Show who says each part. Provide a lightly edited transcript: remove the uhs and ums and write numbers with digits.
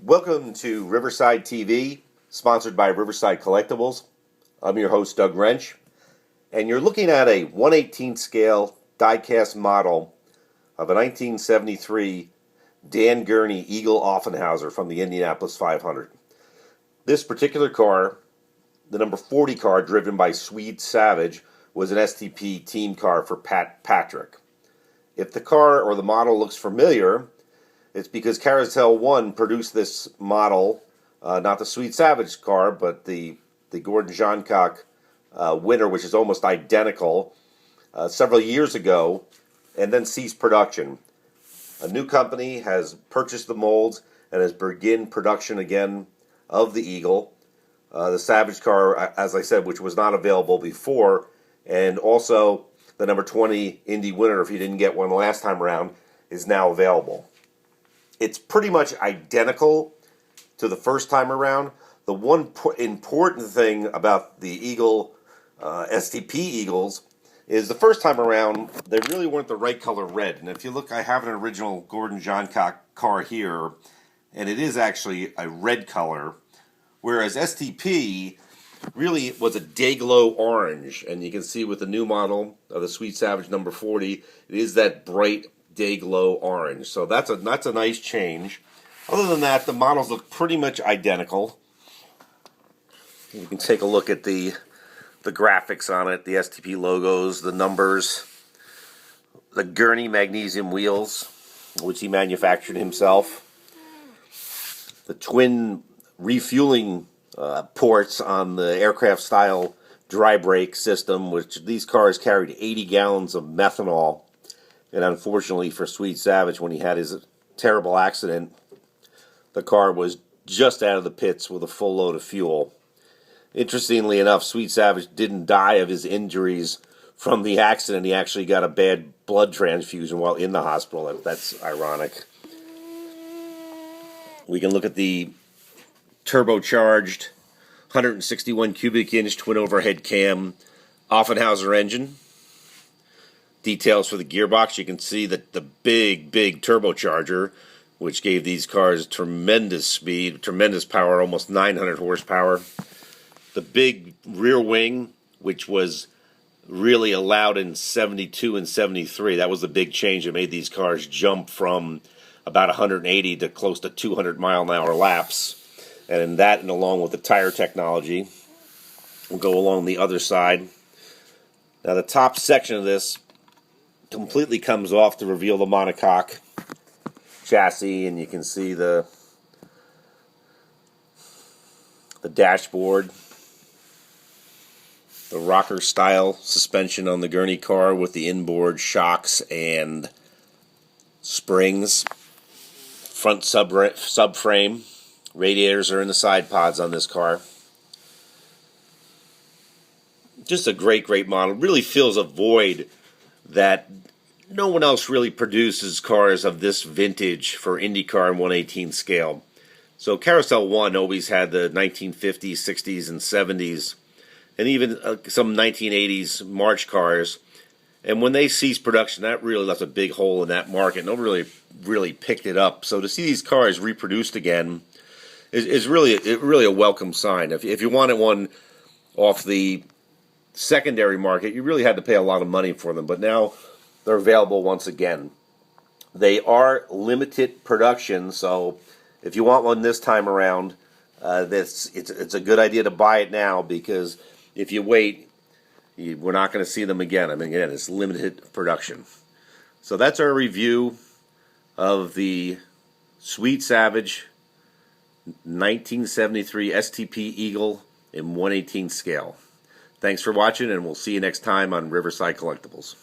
Speaker 1: Welcome to Riverside TV, sponsored by Riverside Collectibles. I'm your host, Doug Wrench, and you're looking at a 1/18 scale die-cast model of a 1973 Dan Gurney Eagle Offenhauser from the Indianapolis 500. This particular car, the number 40 car driven by Swede Savage, was an STP team car for Patrick. If the car or the model looks familiar, it's because Carousel 1 produced this model, not the Swede Savage car, but the Gordon Johncock winner, which is almost identical, several years ago, and then ceased production. A new company has purchased the molds and has begun production again of the Eagle. The Savage car, as I said, which was not available before, and also the number 20 Indy winner, if you didn't get one last time around, is now available. It's pretty much identical to the first time around. The one important thing about the Eagle STP Eagles is the first time around, they really weren't the right color red. And if you look, I have an original Gordon Johncock car here, and it is actually a red color, whereas STP really was a day-glow orange. And you can see with the new model of the Swede Savage number 40, it is that bright day-glow orange. So that's a nice change. Other than that, the models look pretty much identical. You can take a look at the graphics on it, the STP logos, the numbers, the Gurney magnesium wheels, which he manufactured himself, the twin refueling ports on the aircraft-style dry brake system, which these cars carried 80 gallons of methanol. And unfortunately for Swede Savage, when he had his terrible accident, the car was just out of the pits with a full load of fuel. Interestingly enough, Swede Savage didn't die of his injuries from the accident. He actually got a bad blood transfusion while in the hospital. That's ironic. We can look at the turbocharged 161 cubic inch twin overhead cam Offenhauser engine. Details for the gearbox. You can see that the big turbocharger, which gave these cars tremendous speed, tremendous power, almost 900 horsepower. The big rear wing, which was really allowed in 72 and 73. That was the big change that made these cars jump from about 180 to close to 200 mile-an-hour laps. And that, and along with the tire technology, will go along the other side. Now the top section of this completely comes off to reveal the monocoque chassis, and you can see the dashboard, the rocker style suspension on the Gurney car with the inboard shocks and springs, front subframe, radiators are in the side pods on this car. Just a great model. Really fills a void that no one else really produces cars of this vintage for IndyCar and 1/18 scale. So Carousel 1 always had the 1950s, 60s, and 70s, and even some 1980s March cars. And when they ceased production, that really left a big hole in that market. Nobody really picked it up. So to see these cars reproduced again is really a welcome sign. If you wanted one off the secondary market, you really had to pay a lot of money for them, but now they're available once again. They are limited production, so if you want one this time around, it's a good idea to buy it now, because if you wait, we're not going to see them again. I mean, again, it's limited production. So that's our review of the Swede Savage 1973 STP Eagle in 1/18 scale. Thanks for watching, and we'll see you next time on Riverside Collectibles.